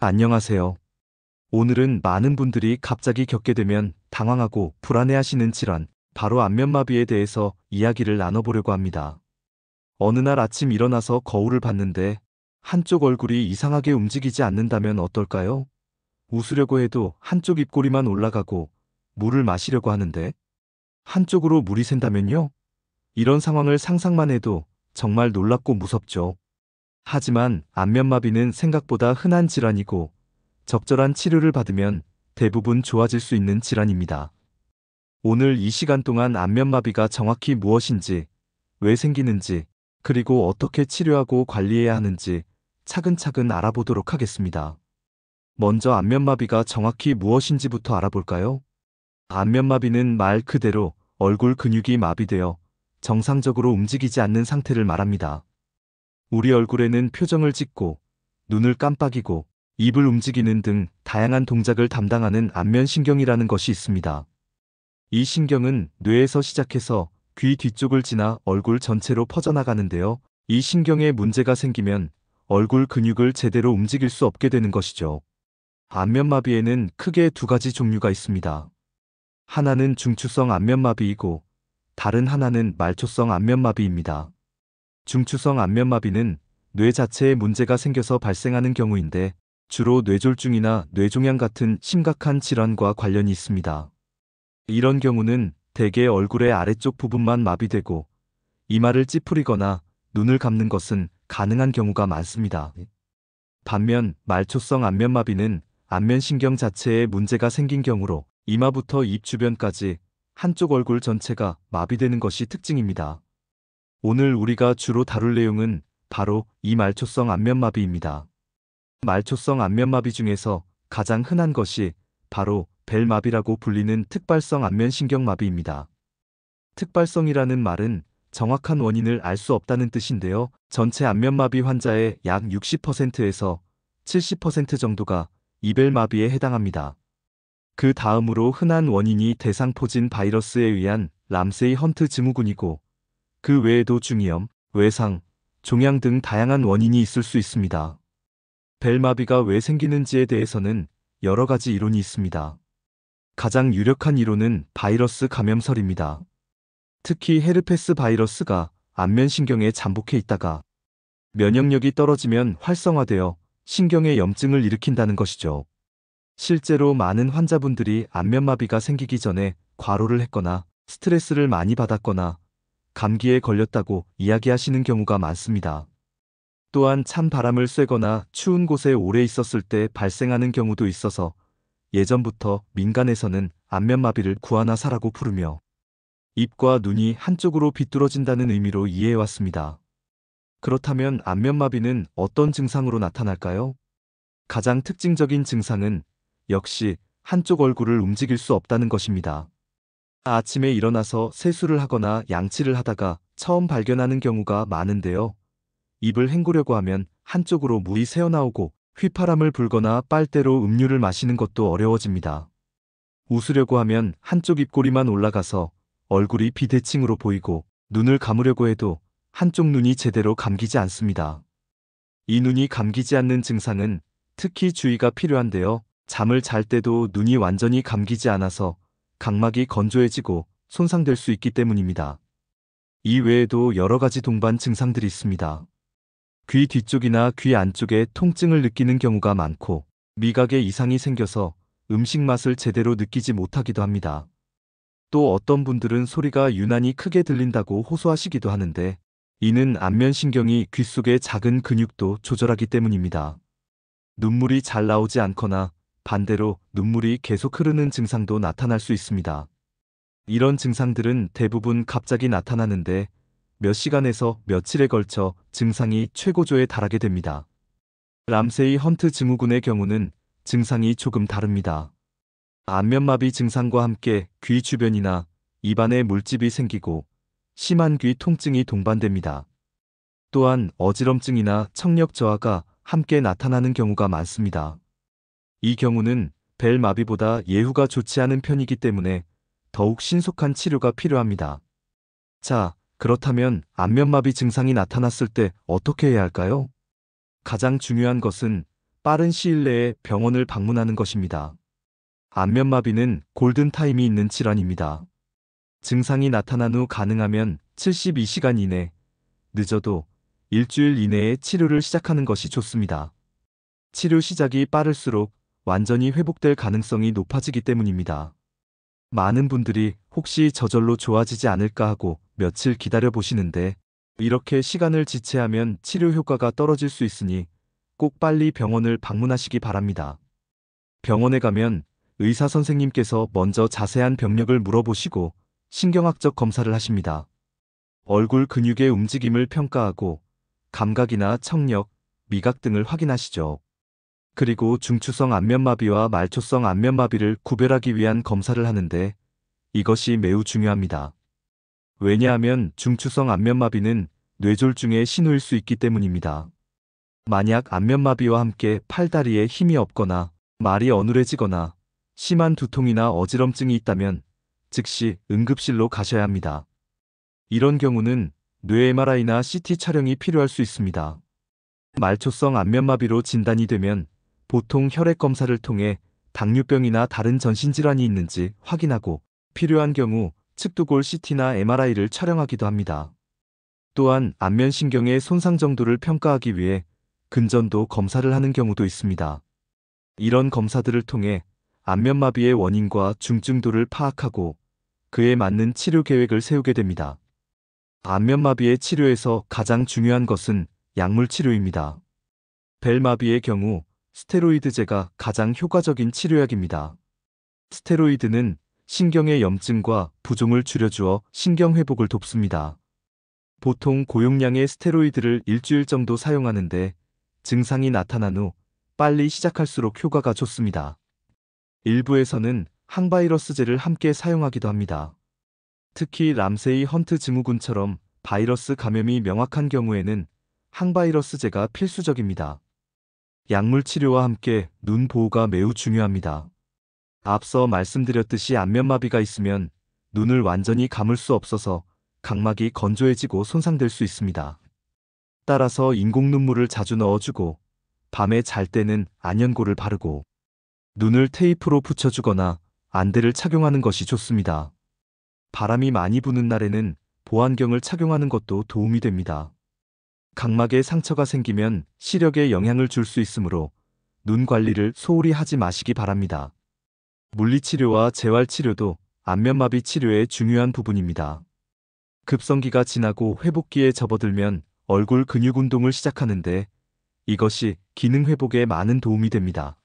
안녕하세요. 오늘은 많은 분들이 갑자기 겪게 되면 당황하고 불안해하시는 질환, 바로 안면마비에 대해서 이야기를 나눠보려고 합니다. 어느 날 아침 일어나서 거울을 봤는데 한쪽 얼굴이 이상하게 움직이지 않는다면 어떨까요? 웃으려고 해도 한쪽 입꼬리만 올라가고 물을 마시려고 하는데 한쪽으로 물이 샌다면요? 이런 상황을 상상만 해도 정말 놀랍고 무섭죠. 하지만 안면마비는 생각보다 흔한 질환이고 적절한 치료를 받으면 대부분 좋아질 수 있는 질환입니다. 오늘 이 시간 동안 안면마비가 정확히 무엇인지, 왜 생기는지, 그리고 어떻게 치료하고 관리해야 하는지 차근차근 알아보도록 하겠습니다. 먼저 안면마비가 정확히 무엇인지부터 알아볼까요? 안면마비는 말 그대로 얼굴 근육이 마비되어 정상적으로 움직이지 않는 상태를 말합니다. 우리 얼굴에는 표정을 짓고, 눈을 깜빡이고, 입을 움직이는 등 다양한 동작을 담당하는 안면신경이라는 것이 있습니다. 이 신경은 뇌에서 시작해서 귀 뒤쪽을 지나 얼굴 전체로 퍼져나가는데요. 이 신경에 문제가 생기면 얼굴 근육을 제대로 움직일 수 없게 되는 것이죠. 안면마비에는 크게 두 가지 종류가 있습니다. 하나는 중추성 안면마비이고 다른 하나는 말초성 안면마비입니다. 중추성 안면마비는 뇌 자체에 문제가 생겨서 발생하는 경우인데 주로 뇌졸중이나 뇌종양 같은 심각한 질환과 관련이 있습니다. 이런 경우는 대개 얼굴의 아래쪽 부분만 마비되고 이마를 찌푸리거나 눈을 감는 것은 가능한 경우가 많습니다. 반면 말초성 안면마비는 안면신경 자체에 문제가 생긴 경우로 이마부터 입 주변까지 한쪽 얼굴 전체가 마비되는 것이 특징입니다. 오늘 우리가 주로 다룰 내용은 바로 이 말초성 안면마비입니다. 말초성 안면마비 중에서 가장 흔한 것이 바로 벨마비라고 불리는 특발성 안면신경마비입니다. 특발성이라는 말은 정확한 원인을 알 수 없다는 뜻인데요. 전체 안면마비 환자의 약 60%에서 70% 정도가 이벨마비에 해당합니다. 그 다음으로 흔한 원인이 대상포진 바이러스에 의한 람세이 헌트 증후군이고 그 외에도 중이염, 외상, 종양 등 다양한 원인이 있을 수 있습니다. 벨마비가 왜 생기는지에 대해서는 여러 가지 이론이 있습니다. 가장 유력한 이론은 바이러스 감염설입니다. 특히 헤르페스 바이러스가 안면신경에 잠복해 있다가 면역력이 떨어지면 활성화되어 신경에 염증을 일으킨다는 것이죠. 실제로 많은 환자분들이 안면마비가 생기기 전에 과로를 했거나 스트레스를 많이 받았거나 감기에 걸렸다고 이야기하시는 경우가 많습니다. 또한 찬 바람을 쐬거나 추운 곳에 오래 있었을 때 발생하는 경우도 있어서 예전부터 민간에서는 안면마비를 구안화사라고 부르며 입과 눈이 한쪽으로 비뚤어진다는 의미로 이해해왔습니다. 그렇다면 안면마비는 어떤 증상으로 나타날까요? 가장 특징적인 증상은 역시 한쪽 얼굴을 움직일 수 없다는 것입니다. 아침에 일어나서 세수를 하거나 양치를 하다가 처음 발견하는 경우가 많은데요. 입을 헹구려고 하면 한쪽으로 물이 새어나오고 휘파람을 불거나 빨대로 음료를 마시는 것도 어려워집니다. 웃으려고 하면 한쪽 입꼬리만 올라가서 얼굴이 비대칭으로 보이고 눈을 감으려고 해도 한쪽 눈이 제대로 감기지 않습니다. 이 눈이 감기지 않는 증상은 특히 주의가 필요한데요. 잠을 잘 때도 눈이 완전히 감기지 않아서 각막이 건조해지고 손상될 수 있기 때문입니다. 이 외에도 여러 가지 동반 증상들이 있습니다. 귀 뒤쪽이나 귀 안쪽에 통증을 느끼는 경우가 많고 미각에 이상이 생겨서 음식 맛을 제대로 느끼지 못하기도 합니다. 또 어떤 분들은 소리가 유난히 크게 들린다고 호소하시기도 하는데 이는 안면신경이 귀 속의 작은 근육도 조절하기 때문입니다. 눈물이 잘 나오지 않거나 반대로 눈물이 계속 흐르는 증상도 나타날 수 있습니다. 이런 증상들은 대부분 갑자기 나타나는데 몇 시간에서 며칠에 걸쳐 증상이 최고조에 달하게 됩니다. 람세이 헌트 증후군의 경우는 증상이 조금 다릅니다. 안면마비 증상과 함께 귀 주변이나 입안에 물집이 생기고 심한 귀 통증이 동반됩니다. 또한 어지럼증이나 청력 저하가 함께 나타나는 경우가 많습니다. 이 경우는 벨마비보다 예후가 좋지 않은 편이기 때문에 더욱 신속한 치료가 필요합니다. 자, 그렇다면 안면마비 증상이 나타났을 때 어떻게 해야 할까요? 가장 중요한 것은 빠른 시일 내에 병원을 방문하는 것입니다. 안면마비는 골든타임이 있는 질환입니다. 증상이 나타난 후 가능하면 72시간 이내, 늦어도 일주일 이내에 치료를 시작하는 것이 좋습니다. 치료 시작이 빠를수록 완전히 회복될 가능성이 높아지기 때문입니다. 많은 분들이 혹시 저절로 좋아지지 않을까 하고 며칠 기다려 보시는데, 이렇게 시간을 지체하면 치료 효과가 떨어질 수 있으니 꼭 빨리 병원을 방문하시기 바랍니다. 병원에 가면 의사 선생님께서 먼저 자세한 병력을 물어보시고 신경학적 검사를 하십니다. 얼굴 근육의 움직임을 평가하고 감각이나 청력, 미각 등을 확인하시죠. 그리고 중추성 안면마비와 말초성 안면마비를 구별하기 위한 검사를 하는데, 이것이 매우 중요합니다. 왜냐하면 중추성 안면마비는 뇌졸중의 신호일 수 있기 때문입니다. 만약 안면마비와 함께 팔다리에 힘이 없거나 말이 어눌해지거나 심한 두통이나 어지럼증이 있다면 즉시 응급실로 가셔야 합니다. 이런 경우는 뇌 MRI나 CT 촬영이 필요할 수 있습니다. 말초성 안면마비로 진단이 되면 보통 혈액 검사를 통해 당뇨병이나 다른 전신질환이 있는지 확인하고 필요한 경우 측두골 CT나 MRI를 촬영하기도 합니다. 또한 안면신경의 손상 정도를 평가하기 위해 근전도 검사를 하는 경우도 있습니다. 이런 검사들을 통해 안면마비의 원인과 중증도를 파악하고 그에 맞는 치료 계획을 세우게 됩니다. 안면마비의 치료에서 가장 중요한 것은 약물 치료입니다. 벨마비의 경우 스테로이드제가 가장 효과적인 치료약입니다. 스테로이드는 신경의 염증과 부종을 줄여주어 신경 회복을 돕습니다. 보통 고용량의 스테로이드를 일주일 정도 사용하는데 증상이 나타난 후 빨리 시작할수록 효과가 좋습니다. 일부에서는 항바이러스제를 함께 사용하기도 합니다. 특히 람세이 헌트 증후군처럼 바이러스 감염이 명확한 경우에는 항바이러스제가 필수적입니다. 약물 치료와 함께 눈 보호가 매우 중요합니다. 앞서 말씀드렸듯이 안면마비가 있으면 눈을 완전히 감을 수 없어서 각막이 건조해지고 손상될 수 있습니다. 따라서 인공 눈물을 자주 넣어주고 밤에 잘 때는 안연고를 바르고 눈을 테이프로 붙여주거나 안대를 착용하는 것이 좋습니다. 바람이 많이 부는 날에는 보안경을 착용하는 것도 도움이 됩니다. 각막에 상처가 생기면 시력에 영향을 줄 수 있으므로 눈 관리를 소홀히 하지 마시기 바랍니다. 물리치료와 재활치료도 안면마비 치료의 중요한 부분입니다. 급성기가 지나고 회복기에 접어들면 얼굴 근육 운동을 시작하는데 이것이 기능 회복에 많은 도움이 됩니다.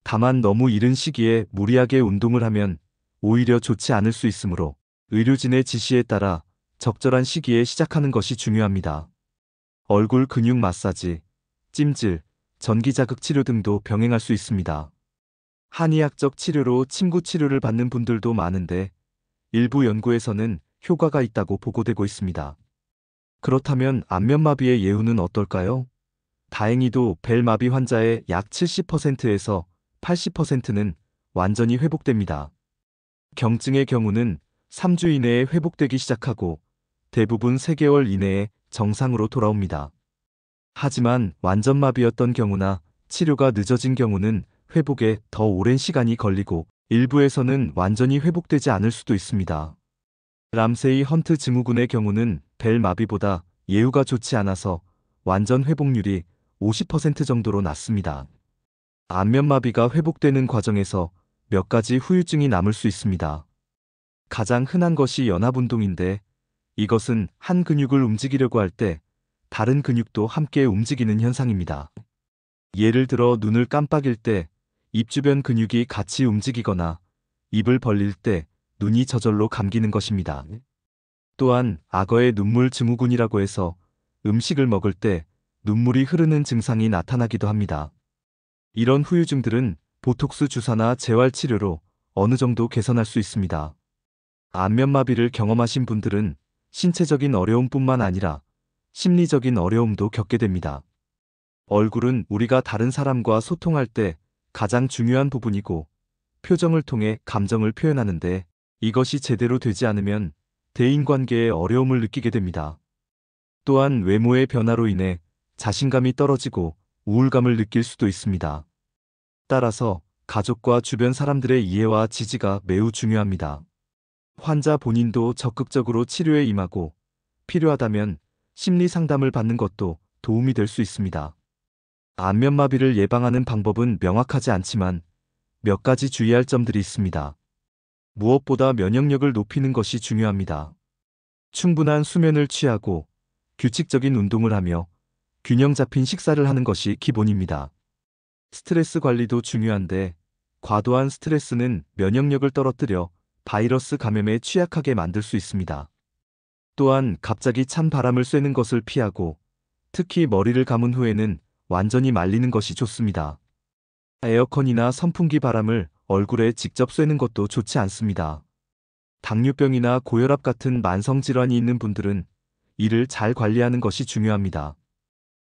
다만 너무 이른 시기에 무리하게 운동을 하면 오히려 좋지 않을 수 있으므로 의료진의 지시에 따라 적절한 시기에 시작하는 것이 중요합니다. 얼굴 근육 마사지, 찜질, 전기자극 치료 등도 병행할 수 있습니다. 한의학적 치료로 침구 치료를 받는 분들도 많은데 일부 연구에서는 효과가 있다고 보고되고 있습니다. 그렇다면 안면마비의 예후는 어떨까요? 다행히도 벨마비 환자의 약 70%에서 80%는 완전히 회복됩니다. 경증의 경우는 3주 이내에 회복되기 시작하고 대부분 3개월 이내에 정상으로 돌아옵니다. 하지만 완전마비였던 경우나 치료가 늦어진 경우는 회복에 더 오랜 시간이 걸리고 일부에서는 완전히 회복되지 않을 수도 있습니다. 람세이 헌트 증후군의 경우는 벨마비보다 예후가 좋지 않아서 완전 회복률이 50% 정도로 낮습니다. 안면마비가 회복되는 과정에서 몇 가지 후유증이 남을 수 있습니다. 가장 흔한 것이 연합운동인데 이것은 한 근육을 움직이려고 할 때 다른 근육도 함께 움직이는 현상입니다. 예를 들어 눈을 깜빡일 때 입 주변 근육이 같이 움직이거나 입을 벌릴 때 눈이 저절로 감기는 것입니다. 또한 악어의 눈물 증후군이라고 해서 음식을 먹을 때 눈물이 흐르는 증상이 나타나기도 합니다. 이런 후유증들은 보톡스 주사나 재활치료로 어느 정도 개선할 수 있습니다. 안면마비를 경험하신 분들은 신체적인 어려움뿐만 아니라 심리적인 어려움도 겪게 됩니다. 얼굴은 우리가 다른 사람과 소통할 때 가장 중요한 부분이고 표정을 통해 감정을 표현하는데 이것이 제대로 되지 않으면 대인관계에 어려움을 느끼게 됩니다. 또한 외모의 변화로 인해 자신감이 떨어지고 우울감을 느낄 수도 있습니다. 따라서 가족과 주변 사람들의 이해와 지지가 매우 중요합니다. 환자 본인도 적극적으로 치료에 임하고 필요하다면 심리 상담을 받는 것도 도움이 될 수 있습니다. 안면마비를 예방하는 방법은 명확하지 않지만 몇 가지 주의할 점들이 있습니다. 무엇보다 면역력을 높이는 것이 중요합니다. 충분한 수면을 취하고 규칙적인 운동을 하며 균형 잡힌 식사를 하는 것이 기본입니다. 스트레스 관리도 중요한데 과도한 스트레스는 면역력을 떨어뜨려 바이러스 감염에 취약하게 만들 수 있습니다. 또한 갑자기 찬 바람을 쐬는 것을 피하고 특히 머리를 감은 후에는 완전히 말리는 것이 좋습니다. 에어컨이나 선풍기 바람을 얼굴에 직접 쐬는 것도 좋지 않습니다. 당뇨병이나 고혈압 같은 만성질환이 있는 분들은 이를 잘 관리하는 것이 중요합니다.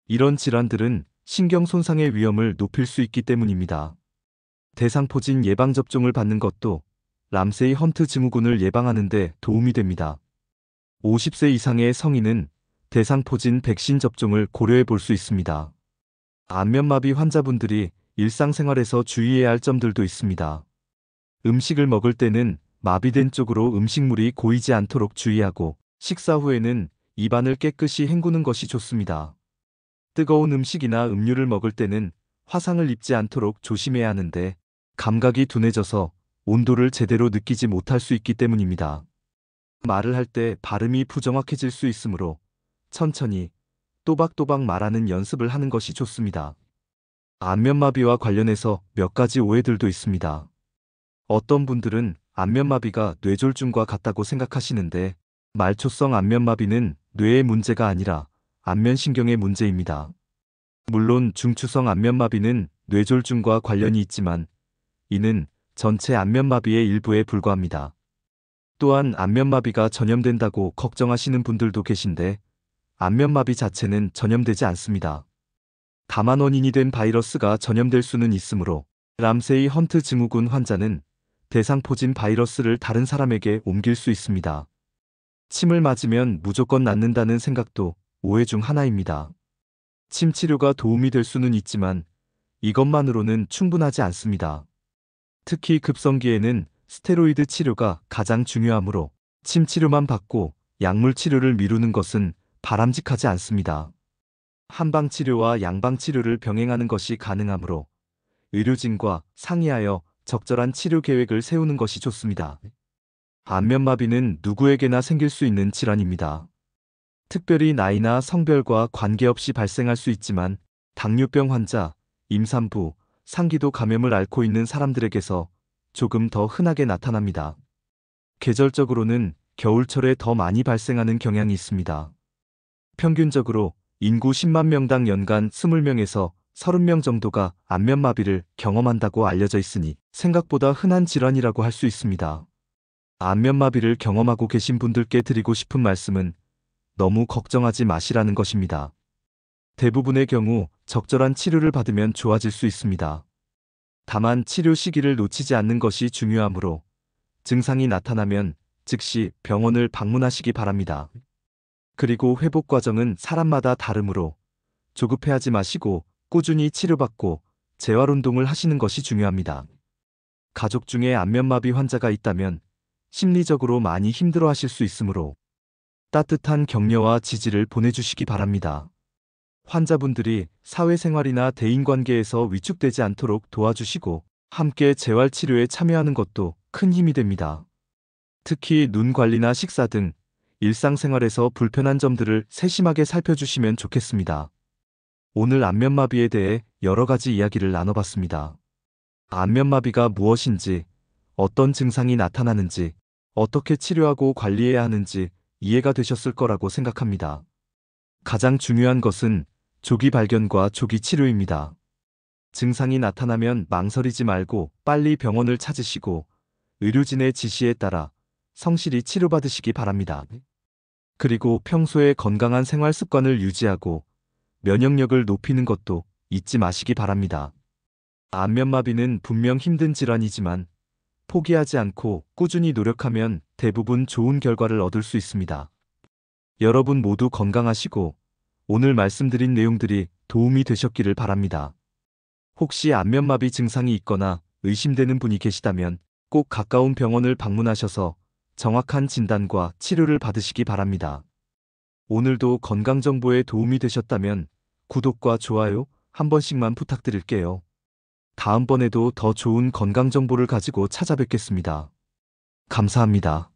이런 질환들은 신경 손상의 위험을 높일 수 있기 때문입니다. 대상포진 예방접종을 받는 것도 람세이 헌트 증후군을 예방하는 데 도움이 됩니다. 50세 이상의 성인은 대상포진 백신 접종을 고려해 볼 수 있습니다. 안면마비 환자분들이 일상생활에서 주의해야 할 점들도 있습니다. 음식을 먹을 때는 마비된 쪽으로 음식물이 고이지 않도록 주의하고 식사 후에는 입안을 깨끗이 헹구는 것이 좋습니다. 뜨거운 음식이나 음료를 먹을 때는 화상을 입지 않도록 조심해야 하는데 감각이 둔해져서 온도를 제대로 느끼지 못할 수 있기 때문입니다. 말을 할 때 발음이 부정확해질 수 있으므로 천천히 또박또박 말하는 연습을 하는 것이 좋습니다. 안면마비와 관련해서 몇 가지 오해들도 있습니다. 어떤 분들은 안면마비가 뇌졸중과 같다고 생각하시는데 말초성 안면마비는 뇌의 문제가 아니라 안면신경의 문제입니다. 물론 중추성 안면마비는 뇌졸중과 관련이 있지만 이는 전체 안면마비의 일부에 불과합니다. 또한 안면마비가 전염된다고 걱정하시는 분들도 계신데 안면마비 자체는 전염되지 않습니다. 다만 원인이 된 바이러스가 전염될 수는 있으므로 람세이 헌트 증후군 환자는 대상포진 바이러스를 다른 사람에게 옮길 수 있습니다. 침을 맞으면 무조건 낫는다는 생각도 오해 중 하나입니다. 침 치료가 도움이 될 수는 있지만 이것만으로는 충분하지 않습니다. 특히 급성기에는 스테로이드 치료가 가장 중요하므로 침 치료만 받고 약물 치료를 미루는 것은 바람직하지 않습니다. 한방 치료와 양방 치료를 병행하는 것이 가능하므로 의료진과 상의하여 적절한 치료 계획을 세우는 것이 좋습니다. 안면마비는 누구에게나 생길 수 있는 질환입니다. 특별히 나이나 성별과 관계없이 발생할 수 있지만 당뇨병 환자, 임산부, 상기도 감염을 앓고 있는 사람들에게서 조금 더 흔하게 나타납니다. 계절적으로는 겨울철에 더 많이 발생하는 경향이 있습니다. 평균적으로 인구 10만 명당 연간 20명에서 30명 정도가 안면마비를 경험한다고 알려져 있으니 생각보다 흔한 질환이라고 할 수 있습니다. 안면마비를 경험하고 계신 분들께 드리고 싶은 말씀은 너무 걱정하지 마시라는 것입니다. 대부분의 경우 적절한 치료를 받으면 좋아질 수 있습니다. 다만 치료 시기를 놓치지 않는 것이 중요하므로 증상이 나타나면 즉시 병원을 방문하시기 바랍니다. 그리고 회복 과정은 사람마다 다르므로 조급해하지 마시고 꾸준히 치료받고 재활운동을 하시는 것이 중요합니다. 가족 중에 안면마비 환자가 있다면 심리적으로 많이 힘들어하실 수 있으므로 따뜻한 격려와 지지를 보내주시기 바랍니다. 환자분들이 사회생활이나 대인관계에서 위축되지 않도록 도와주시고 함께 재활치료에 참여하는 것도 큰 힘이 됩니다. 특히 눈 관리나 식사 등 일상생활에서 불편한 점들을 세심하게 살펴주시면 좋겠습니다. 오늘 안면마비에 대해 여러 가지 이야기를 나눠봤습니다. 안면마비가 무엇인지, 어떤 증상이 나타나는지, 어떻게 치료하고 관리해야 하는지 이해가 되셨을 거라고 생각합니다. 가장 중요한 것은 조기 발견과 조기 치료입니다. 증상이 나타나면 망설이지 말고 빨리 병원을 찾으시고 의료진의 지시에 따라 성실히 치료받으시기 바랍니다. 그리고 평소에 건강한 생활 습관을 유지하고 면역력을 높이는 것도 잊지 마시기 바랍니다. 안면마비는 분명 힘든 질환이지만 포기하지 않고 꾸준히 노력하면 대부분 좋은 결과를 얻을 수 있습니다. 여러분 모두 건강하시고 오늘 말씀드린 내용들이 도움이 되셨기를 바랍니다. 혹시 안면마비 증상이 있거나 의심되는 분이 계시다면 꼭 가까운 병원을 방문하셔서 정확한 진단과 치료를 받으시기 바랍니다. 오늘도 건강정보에 도움이 되셨다면 구독과 좋아요 한 번씩만 부탁드릴게요. 다음번에도 더 좋은 건강정보를 가지고 찾아뵙겠습니다. 감사합니다.